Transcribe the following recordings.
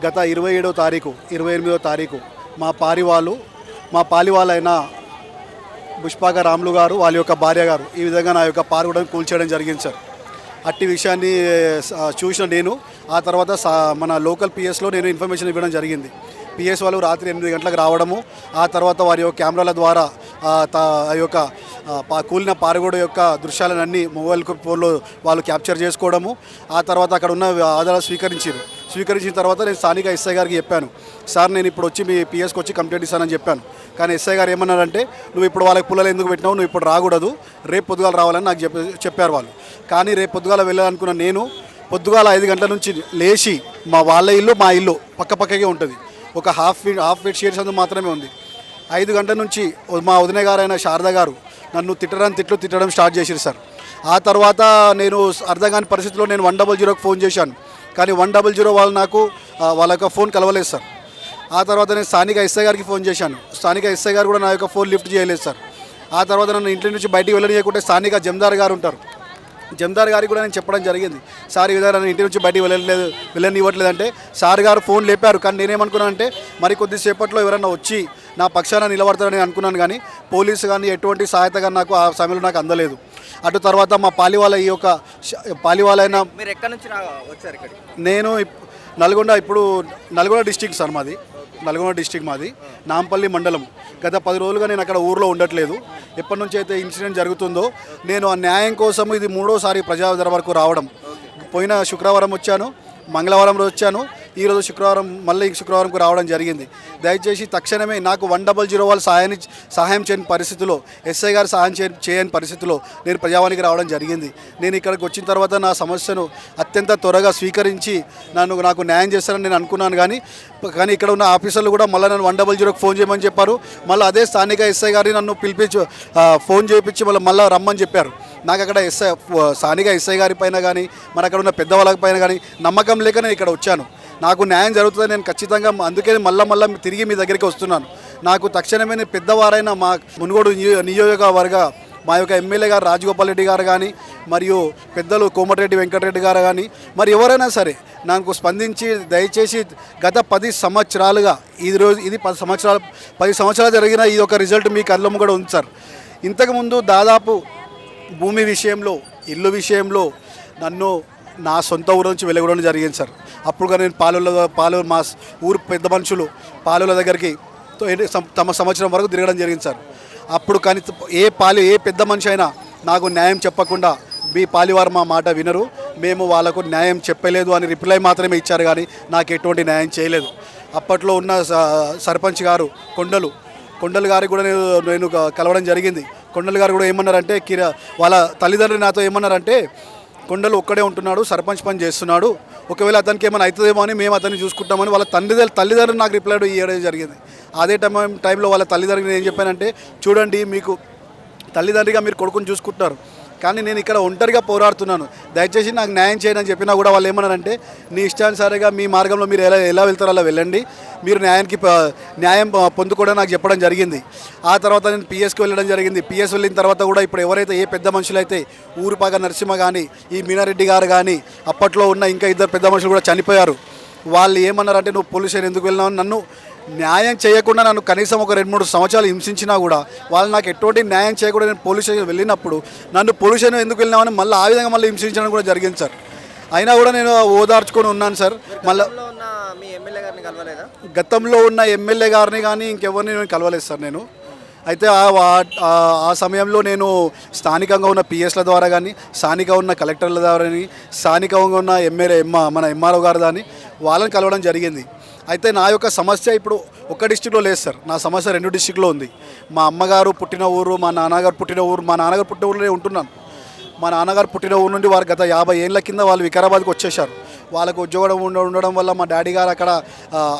గత 27వ తారీఖు 28వ తారీఖు మా పాలివాళ్ళైన పుష్పాక రాములు గారు వాళ్ళ యొక్క భార్య గారు ఈ విధంగా నా యొక్క పారు కూడా కూల్చేయడం జరిగింది సార్. అట్టి విషయాన్ని చూసిన నేను ఆ తర్వాత మన లోకల్ పిఎస్లో నేను ఇన్ఫర్మేషన్ ఇవ్వడం జరిగింది. పిఎస్ వాళ్ళు రాత్రి 8 గంటలకు రావడము, ఆ తర్వాత వారి యొక్క కెమెరాల ద్వారా ఆ యొక్క కూలిన పారుగోడ యొక్క దృశ్యాలన్నీ మొబైల్ ఫోన్లో వాళ్ళు క్యాప్చర్ చేసుకోవడము, ఆ తర్వాత అక్కడ ఉన్న ఆధారాలు స్వీకరించిన తర్వాత నేను స్థానిక ఎస్ఐ గారికి చెప్పాను, సార్ నేను ఇప్పుడు వచ్చి మీ పిఎస్కి వచ్చి కంప్లైంట్ ఇస్తానని చెప్పాను. కానీ ఎస్ఐ గారు ఏమన్నారంటే, నువ్వు ఇప్పుడు వాళ్ళకి పుల్లలు ఎందుకు పెట్టినావు, నువ్వు ఇప్పుడు రాకూడదు, రేపు పొద్దుగాల రావాలని నాకు చెప్పారు వాళ్ళు. కానీ రేపు పొద్దుగాల వెళ్ళాలనుకున్న నేను పొద్దుగాల 5 గంటల నుంచి లేచి వాళ్ళ ఇల్లు మా ఇల్లు పక్కపక్కగే ఉంటుంది, ఒక హాఫ్ ఫీట్ షేర్స్ అందు మాత్రమే ఉంది. 5 గంటల నుంచి మా వదిన గారైన శారద గారు నన్ను తిట్టడం స్టార్ట్ చేశారు సార్. ఆ తర్వాత నేను అర్థం కాని పరిస్థితిలో నేను 100కి ఫోన్ చేశాను, కానీ 100 వాళ్ళు నాకు వాళ్ళ యొక్క ఫోన్ కలవలేదు సార్. ఆ తర్వాత నేను స్థానిక ఎస్ఐ గారికి ఫోన్ చేశాను, స్థానిక ఎస్ఐ గారు కూడా నా యొక్క ఫోన్ లిఫ్ట్ చేయలేదు సార్. ఆ తర్వాత నన్ను ఇంటి నుంచి బయటికి వెళ్ళనియకుంటే స్థానిక జమదార్ గారు ఉంటారు, జమదార్ గారికి కూడా నేను చెప్పడం జరిగింది, సార్ ఈ విధంగా నన్ను ఇంటి నుంచి బయటికి వెళ్ళనివ్వట్లేదు అంటే సార్ గారు ఫోన్ లేపారు. కానీ నేనేమనుకున్నానంటే మరి కొద్దిసేపట్లో ఎవరైనా వచ్చి నా పక్షాన నిలబడతారని అనుకున్నాను, కానీ పోలీసు కానీ ఎటువంటి సహాయత కానీ నాకు ఆ సమయంలో నాకు అందలేదు. అటు తర్వాత మా పాలివాళ్ళైన మీరు ఎక్కడి నుంచి వచ్చారు ఇక్కడికి? నేను Nalgonda district sir, Nalgonda district మాది, నాంపల్లి మండలం. గత 10 రోజులుగా నేను అక్కడ ఊర్లో ఉండట్లేదు. ఎప్పటి నుంచి అయితే ఇన్సిడెంట్ జరుగుతుందో నేను ఆ న్యాయం కోసం ఇది 3వసారి ప్రజా దర్బార్కు రావడం. పోయిన శుక్రవారం వచ్చాను, మంగళవారం రోజు వచ్చాను, ఈరోజు శుక్రవారంకు రావడం జరిగింది. దయచేసి తక్షణమే నాకు 100 వాళ్ళు సహాయం చేయని పరిస్థితిలో, ఎస్ఐ గారు సహాయం చేయని పరిస్థితిలో నేను ప్రజావానికి రావడం జరిగింది. నేను ఇక్కడికి వచ్చిన తర్వాత నా సమస్యను అత్యంత త్వరగా స్వీకరించి నాకు న్యాయం చేస్తారని నేను అనుకున్నాను. కానీ ఇక్కడ ఉన్న ఆఫీసర్లు కూడా మళ్ళీ నన్ను 100కి ఫోన్ చేయమని చెప్పారు. మళ్ళీ అదే స్థానిక ఎస్ఐ గారిని నన్ను ఫోన్ చేయించి మళ్ళీ రమ్మని చెప్పారు. నాకు అక్కడ స్థానిక ఎస్ఐ గారి పైన కానీ మరి అక్కడ ఉన్న పెద్దవాళ్ళ పైన కానీ నమ్మకం లేక నేను ఇక్కడ వచ్చాను. నాకు న్యాయం జరుగుతుంది నేను ఖచ్చితంగా, అందుకే మళ్ళీ తిరిగి మీ దగ్గరికి వస్తున్నాను. నాకు తక్షణమే పెద్దవారైన మా మునుగోడు నియోజకవర్గ మా యొక్క ఎమ్మెల్యే గారు రాజగోపాల్ రెడ్డి గారు కానీ, మరియు పెద్దలు కోమటిరెడ్డి వెంకటరెడ్డి గారు కానీ, మరి ఎవరైనా సరే నాకు స్పందించి దయచేసి గత 10 సంవత్సరాలుగా ఇది 10 సంవత్సరాలు జరిగిన ఇది ఒక రిజల్ట్ మీ కళ్ళము కూడా ఉంది సార్. ఇంతకుముందు దాదాపు భూమి విషయంలో, ఇల్లు విషయంలో నన్ను నా సొంత ఊరు నుంచి వెలగడం జరిగింది సార్. అప్పుడుగా నేను పాలూరు మా ఊరు పెద్ద మనుషులు పాలూల దగ్గరికి తమ సంవత్సరం వరకు తిరగడం జరిగింది సార్. అప్పుడు కానీ ఏ పెద్ద మనిషి అయినా నాకు న్యాయం చెప్పకుండా పాలివారు మా మాట వినరు, మేము వాళ్ళకు న్యాయం చెప్పలేదు అని రిప్లై మాత్రమే ఇచ్చారు, కానీ నాకు ఎటువంటి న్యాయం చేయలేదు. అప్పట్లో ఉన్న సర్పంచ్ గారు కొండలు గారికి కూడా నేను కలవడం జరిగింది. కొండలు గారు కూడా ఏమన్నారంటే, వాళ్ళ తల్లిదండ్రులు నాతో ఏమన్నారంటే, కొండలు ఒక్కడే ఉంటున్నాడు, సర్పంచ్ పని చేస్తున్నాడు, ఒకవేళ అతనికి ఏమైనా అవుతుందేమో అని మేము అతన్ని చూసుకుంటామని వాళ్ళ తల్లిదండ్రులు నాకు రిప్లై ఇవ్వడం జరిగింది. అదే టైంలో వాళ్ళ తల్లిదండ్రులు ఏం చెప్పానంటే, చూడండి మీకు తల్లిదండ్రిగా మీరు కొడుకుని చూసుకుంటున్నారు, కానీ నేను ఇక్కడ ఒంటరిగా పోరాడుతున్నాను, దయచేసి నాకు న్యాయం చేయని అని చెప్పినా కూడా వాళ్ళు ఏమన్నారంటే, నీ ఇష్టానుసారిగా మీ మార్గంలో మీరు ఎలా వెళ్తారో అలా వెళ్ళండి, మీరు న్యాయం పొందుకోవడం నాకు చెప్పడం జరిగింది. ఆ తర్వాత నేను పిఎస్కి వెళ్ళడం జరిగింది. పిఎస్ వెళ్ళిన తర్వాత కూడా ఇప్పుడు ఎవరైతే ఏ పెద్ద మనుషులు అయితే ఊరుపాక నరసింహ కానీ, ఈ మీనారెడ్డి గారు కానీ, అప్పట్లో ఉన్న ఇంకా 2 పెద్ద మనుషులు కూడా చనిపోయారు. వాళ్ళు ఏమన్నారంటే, నువ్వు పోలీస్ స్టేషన్ ఎందుకు వెళ్ళినావు, నన్ను న్యాయం చేయకుండా నన్ను కనీసం ఒక 2-3 సంవత్సరాలు హింసించినా కూడా వాళ్ళు నాకు ఎటువంటి న్యాయం చేయకుండా నేను పోలీస్ స్టేషన్ వెళ్ళినప్పుడు నన్ను పోలీస్ స్టేషన్ ఎందుకు వెళ్ళినామని మళ్ళీ ఆ విధంగా మళ్ళీ హింసించడం కూడా జరిగింది సార్. అయినా కూడా నేను ఓదార్చుకొని ఉన్నాను సార్. మళ్ళీ గతంలో ఉన్న ఎమ్మెల్యే గారిని కానీ ఇంకెవరిని నేను కలవలేదు సార్ నేను. అయితే ఆ సమయంలో నేను స్థానికంగా ఉన్న పిఎస్ల ద్వారా కానీ, స్థానికంగా ఉన్న కలెక్టర్ల ద్వారా కానీ, స్థానికంగా ఉన్న మన ఎంఆర్ఓ గారు కానీ వాళ్ళని కలవడం జరిగింది. అయితే నా యొక్క సమస్య ఇప్పుడు ఒక డిస్టిక్లో లేదు సార్, నా సమస్య 2 డిస్టిక్లో ఉంది. మా అమ్మగారు పుట్టిన ఊరు, మా నాన్నగారు పుట్టిన ఊరు. మా నాన్నగారు పుట్టిన ఊళ్ళో ఉంటున్నాను. మా నాన్నగారు పుట్టిన ఊరు నుండి వారు గత 50 ఏళ్ళ కింద వాళ్ళు వికారాబాద్కి వచ్చేసారు. వాళ్ళకు ఉద్యోగం ఉండడం వల్ల మా డాడీ గారు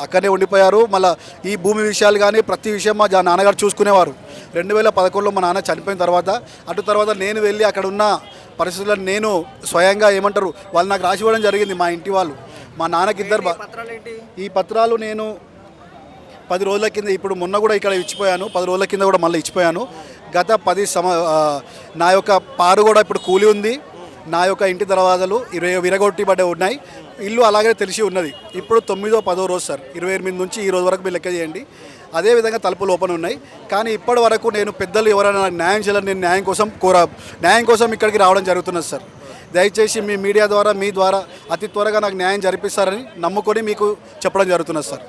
అక్కడనే ఉండిపోయారు. మళ్ళీ ఈ భూమి విషయాలు కానీ ప్రతి విషయం మా నాన్నగారు చూసుకునేవారు. 2011లో మా నాన్న చనిపోయిన తర్వాత నేను వెళ్ళి అక్కడ ఉన్న పరిస్థితులను నేను స్వయంగా వాళ్ళు నాకు రాసి ఇవ్వడం జరిగింది. మా ఇంటి వాళ్ళు, మా నాన్నకి 2 ఈ పత్రాలు నేను 10 రోజుల కింద, ఇప్పుడు మొన్న కూడా ఇక్కడ ఇచ్చిపోయాను, 10 రోజుల కింద కూడా మళ్ళీ ఇచ్చిపోయాను. గత నా యొక్క పారు కూడా ఇప్పుడు కూలి ఉంది, నా యొక్క ఇంటి దర్వాజాలు విరగొట్టిబడి ఉన్నాయి. ఇల్లు అలాగే తెలిసి ఉన్నది. ఇప్పుడు 9వ 10వ రోజు సార్, 28 నుంచి ఈ రోజు వరకు మీరు లెక్క చేయండి. అదేవిధంగా తలుపులు ఓపెన్ ఉన్నాయి. కానీ ఇప్పటి వరకు నేను పెద్దలు ఎవరైనా నాకు న్యాయం చేయాలని నేను న్యాయం కోసం ఇక్కడికి రావడం జరుగుతున్నది సార్. దయచేసి మీ మీడియా ద్వారా మీ ద్వారా అతి త్వరగా నాకు న్యాయం జరిపిస్తారని నమ్ముకొని మీకు చెప్పడం జరుగుతున్నది సార్.